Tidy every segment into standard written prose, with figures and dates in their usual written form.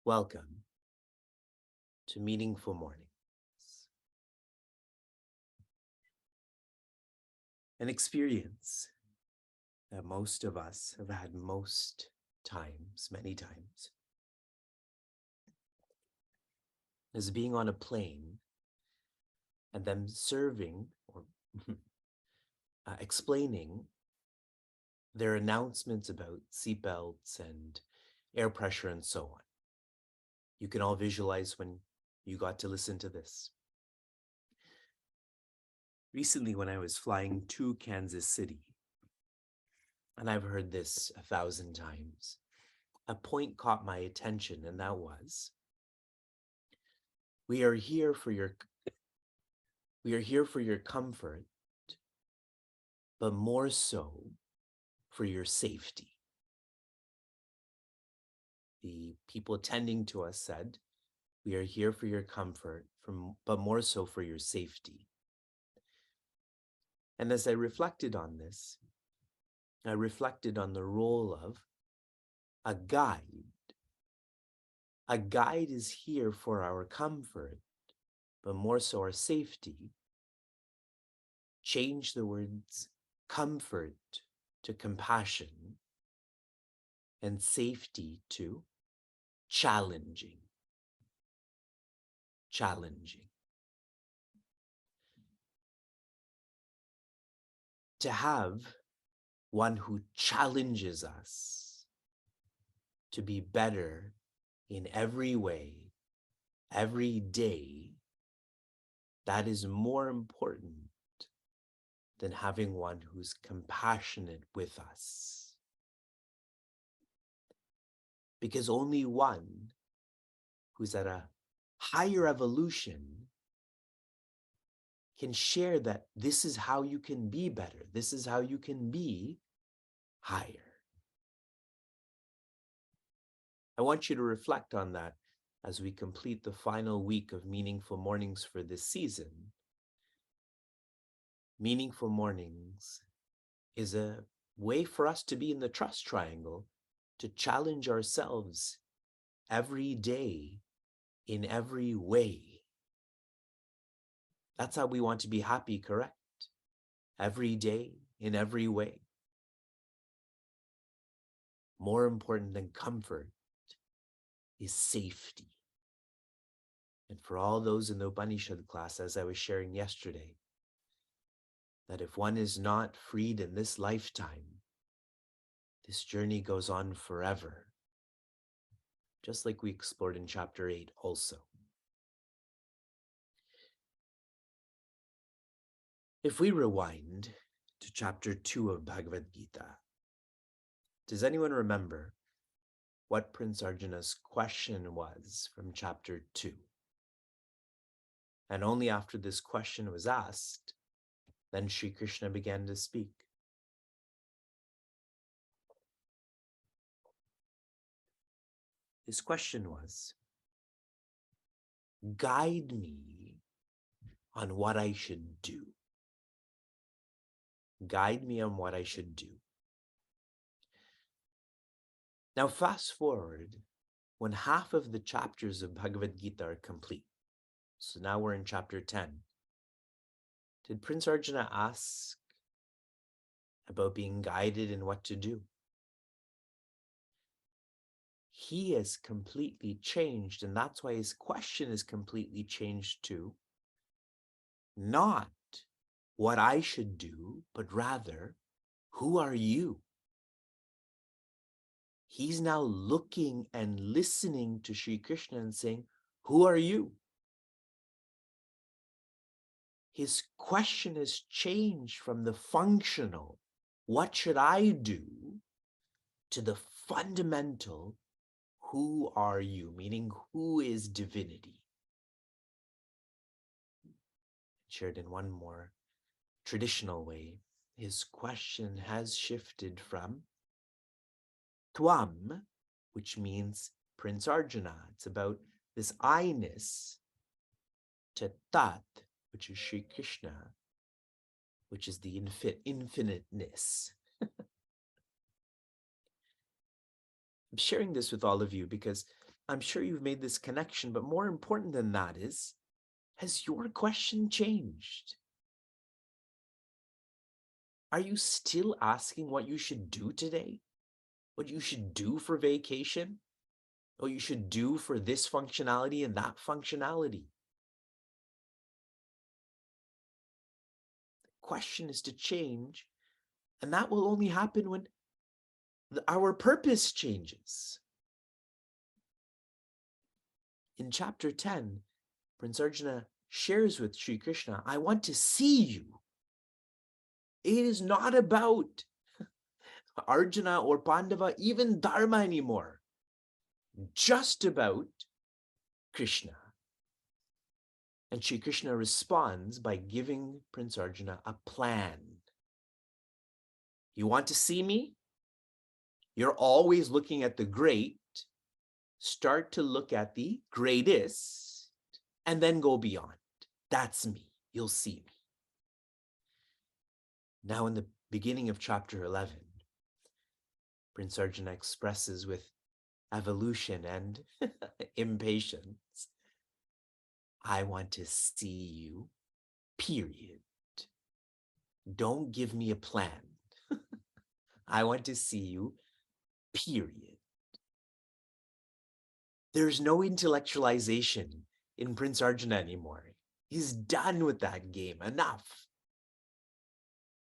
Welcome to Meaningful Mornings, an experience that most of us have had most times, many times, is being on a plane and them serving or explaining their announcements about seatbelts and air pressure and so on. You can all visualize when you got to listen to this. Recently, when I was flying to Kansas City, and I've heard this 1,000 times, a point caught my attention, and that was, we are here for your comfort, but more so for your safety. The people attending to us said, we are here for your comfort, but more so for your safety. And as I reflected on this, I reflected on the role of a guide. A guide is here for our comfort, but more so our safety. Change the words comfort to compassion and safety to challenging. Challenging. To have one who challenges us to be better in every way, every day, that is more important than having one who's compassionate with us. Because only one who's at a higher evolution can share that this is how you can be better. This is how you can be higher. I want you to reflect on that as we complete the final week of Meaningful Mornings for this season. Meaningful Mornings is a way for us to be in the trust triangle, to challenge ourselves every day in every way. That's how we want to be happy, correct? Every day in every way. More important than comfort is safety. And for all those in the Upanishad class, as I was sharing yesterday, that if one is not freed in this lifetime, this journey goes on forever, just like we explored in chapter 8 also. If we rewind to chapter 2 of Bhagavad Gita, does anyone remember what Prince Arjuna's question was from chapter 2? And only after this question was asked, then Sri Krishna began to speak. His question was, guide me on what I should do. Guide me on what I should do. Now fast forward when half of the chapters of Bhagavad Gita are complete. So now we're in chapter 10. Did Prince Arjuna ask about being guided in what to do? he is completely changed. And that's why his question is completely changed too. Not what I should do, but rather, who are you? He's now looking and listening to Sri Krishna and saying, who are you? His question has changed from the functional, what should I do, to the fundamental, who are you? Meaning, who is divinity? Shared in one more traditional way, his question has shifted from Tvam, which means Prince Arjuna. It's about this I-ness, to Tat, which is Sri Krishna, which is the infiniteness. I'm sharing this with all of you because I'm sure you've made this connection, but more important than that is, has your question changed? Are you still asking what you should do today? What you should do for vacation? What you should do for this functionality and that functionality? The question is to change, and that will only happen when our purpose changes. In chapter 10, Prince Arjuna shares with Sri Krishna, I want to see you. It is not about Arjuna or Pandava, even Dharma anymore. Just about Krishna. And Sri Krishna responds by giving Prince Arjuna a plan. You want to see me? You're always looking at the great. Start to look at the greatest and then go beyond. That's me. You'll see me. Now in the beginning of chapter 11, Prince Arjuna expresses with evolution and impatience, I want to see you, period. Don't give me a plan. I want to see you, period. There's no intellectualization in Prince Arjuna anymore. He's done with that game. Enough.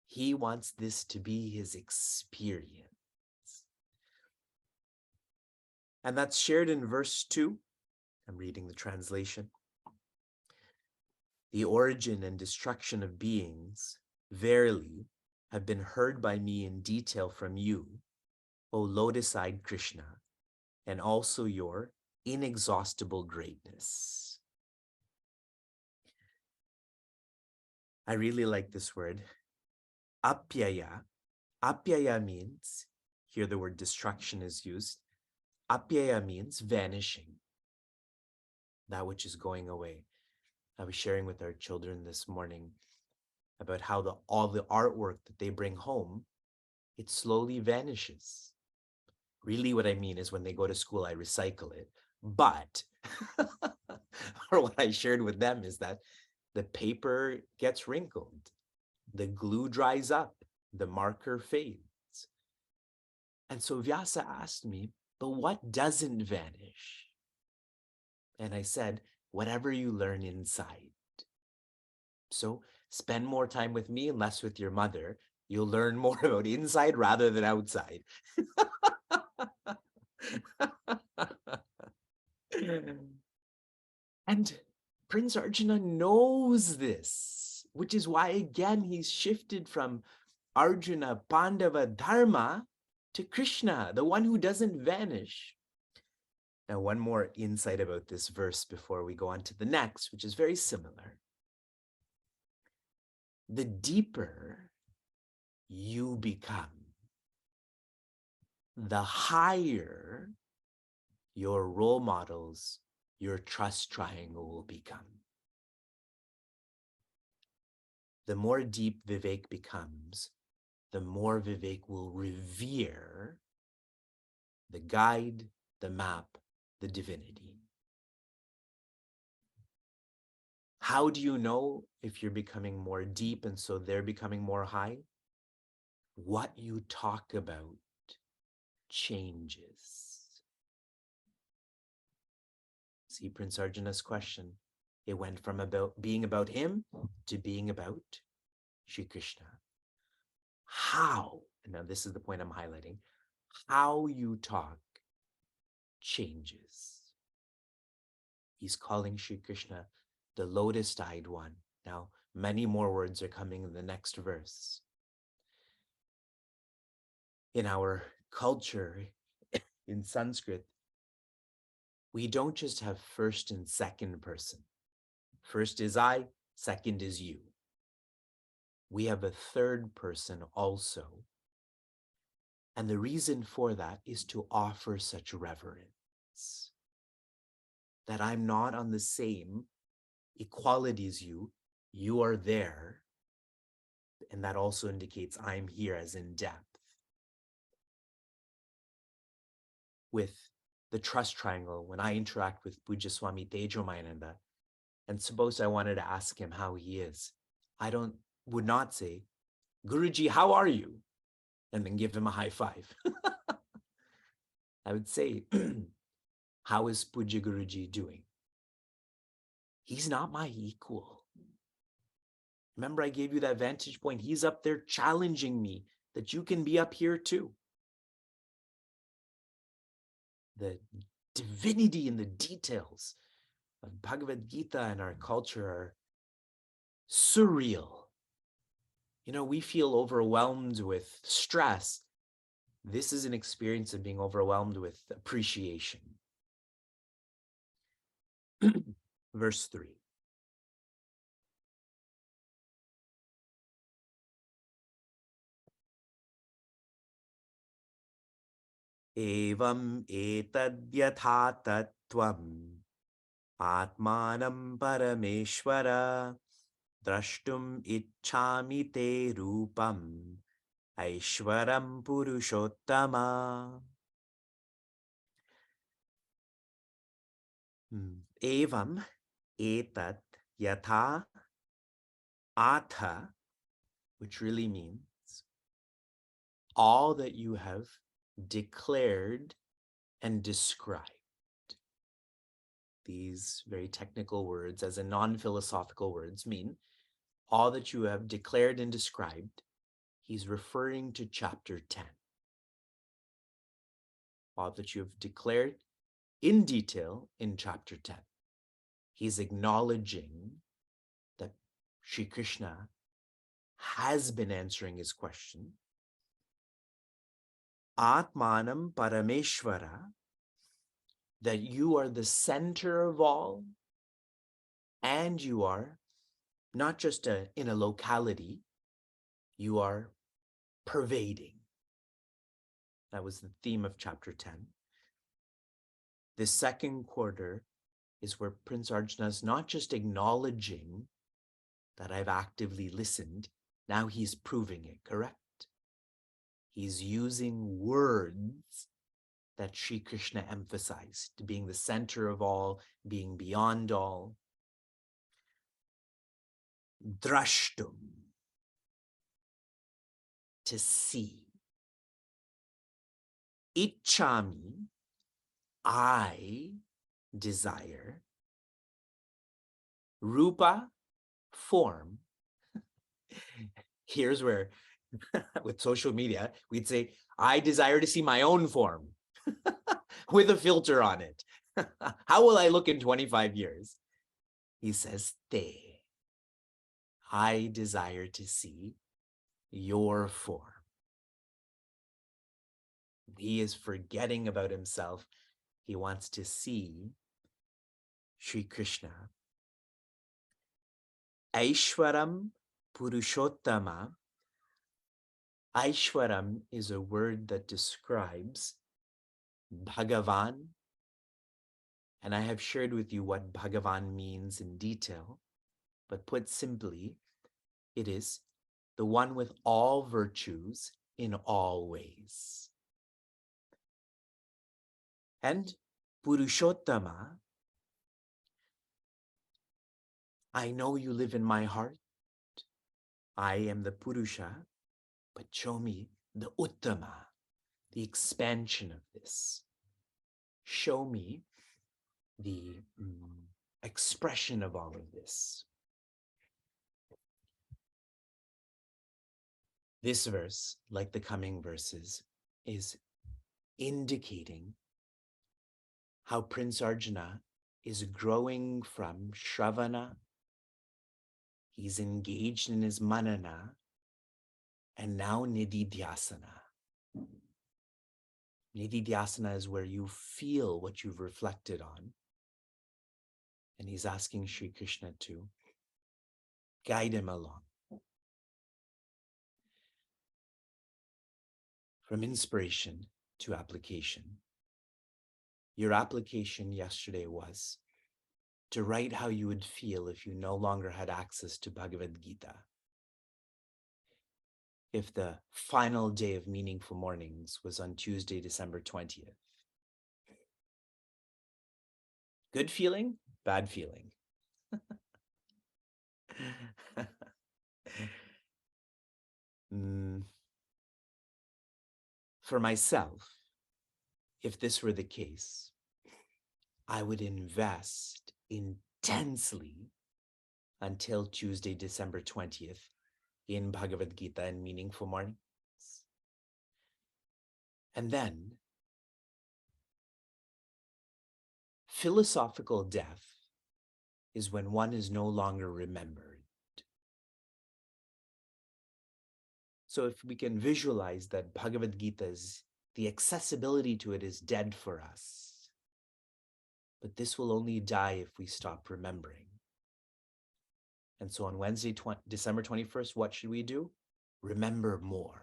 He wants this to be his experience. And that's shared in verse 2. I'm reading the translation. The origin and destruction of beings, verily, have been heard by me in detail from you, O lotus-eyed Krishna, and also your inexhaustible greatness. I really like this word, apyaya. Apyaya means, here the word destruction is used. Apyaya means vanishing, that which is going away. I was sharing with our children this morning about how all the artwork that they bring home, it slowly vanishes. Really what I mean is when they go to school, I recycle it. But, or what I shared with them is that the paper gets wrinkled, the glue dries up, the marker fades. And so Vyasa asked me, but what doesn't vanish? And I said, whatever you learn inside. So spend more time with me and less with your mother. You'll learn more about inside rather than outside. And Prince Arjuna knows this, which is why, again, he's shifted from Arjuna, Pandava, Dharma to Krishna, the one who doesn't vanish. Now, one more insight about this verse before we go on to the next, which is very similar. The deeper you become, the higher your role models, your trust triangle will become. The more deep Vivek becomes, the more Vivek will revere the guide, the map, the divinity. How do you know if you're becoming more deep and so they're becoming more high? What you talk about changes. See Prince Arjuna's question. It went from being about him to being about Shri Krishna. How, and now this is the point I'm highlighting, how you talk changes. He's calling Shri Krishna the lotus-eyed one. Now, many more words are coming in the next verse. In our culture, in Sanskrit, we don't just have first and second person. First is I, second is you. We have a third person also. And the reason for that is to offer such reverence. That I'm not on the same equality as you. You are there. And that also indicates I'm here as in depth. With the trust triangle, when I interact with Pujya Swami Tejomayananda, and suppose I wanted to ask him how he is, I would not say, Guruji, how are you? And then give him a high five. I would say, how is Pujya Guruji doing? He's not my equal. Remember, I gave you that vantage point. He's up there challenging me that you can be up here too. The divinity and the details of Bhagavad Gita and our culture are surreal. You know, we feel overwhelmed with stress. This is an experience of being overwhelmed with appreciation. Verse 3. Evam etad yatha tattvam atmanam parameshwara drashtum ichchami te rupam aishwaram purushottama. Evam etat yatha atha, which really means all that you have declared and described. These very technical words, as in non-philosophical words, mean all that you have declared and described. He's referring to chapter 10. All that you have declared in detail in chapter 10. He's acknowledging that Shri Krishna has been answering his question. Atmanam Parameshwara, that you are the center of all, and you are not just in a locality, you are pervading. That was the theme of chapter 10. The second quarter is where Prince Arjuna is not just acknowledging that I've actively listened, now he's proving it, correct? He's using words that Sri Krishna emphasized, being the center of all, being beyond all. Drashtum, to see. Ichchami, I desire. Rupa, form. Here's where, with social media, we'd say, I desire to see my own form with a filter on it. How will I look in 25 years? He says, Te. I desire to see your form. He is forgetting about himself. He wants to see Sri Krishna. Aishwaram Purushottama. Aishwaram is a word that describes Bhagavan. And I have shared with you what Bhagavan means in detail. But put simply, it is the one with all virtues in all ways. And Purushottama, I know you live in my heart. I am the Purusha, but show me the Uttama, the expansion of this. Show me the expression of all of this. This verse, like the coming verses, is indicating how Prince Arjuna is growing from Shravana. He's engaged in his manana, and now Nididhyasana. Nididhyasana is where you feel what you've reflected on. And he's asking Sri Krishna to guide him along. From inspiration to application. Your application yesterday was to write how you would feel if you no longer had access to Bhagavad Gita. If the final day of Meaningful Mornings was on Tuesday, December 20th. Good feeling, bad feeling. For myself, if this were the case, I would invest intensely until Tuesday, December 20th in Bhagavad Gita and Meaningful Mornings. And then philosophical death is when one is no longer remembered. So if we can visualize that Bhagavad Gita is, the accessibility to it is dead for us. But this will only die if we stop remembering. And so on Wednesday, December 21st, what should we do? Remember more.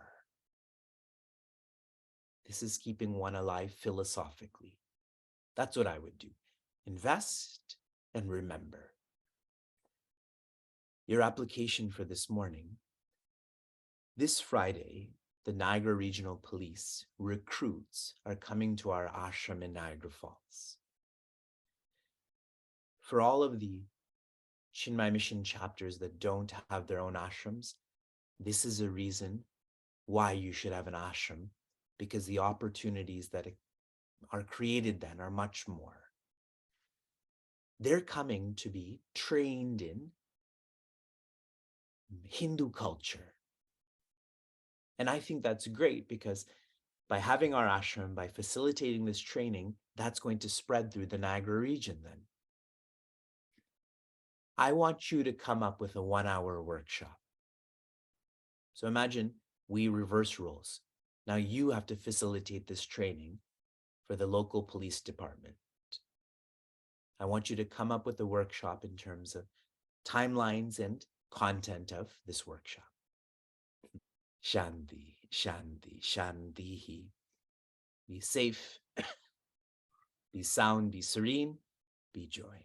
This is keeping one alive philosophically. That's what I would do. Invest and remember. Your application for this morning. This Friday, the Niagara Regional Police recruits are coming to our ashram in Niagara Falls. For all of the Chinmay Mission chapters that don't have their own ashrams, this is a reason why you should have an ashram, because the opportunities that are created then are much more. They're coming to be trained in Hindu culture. And I think that's great because by having our ashram, by facilitating this training, that's going to spread through the Niagara region then. I want you to come up with a 1-hour workshop. So imagine we reverse roles. Now you have to facilitate this training for the local police department. I want you to come up with a workshop in terms of timelines and content of this workshop. Shanti, Shanti, Shantihi. Be safe, be sound, be serene, be joy.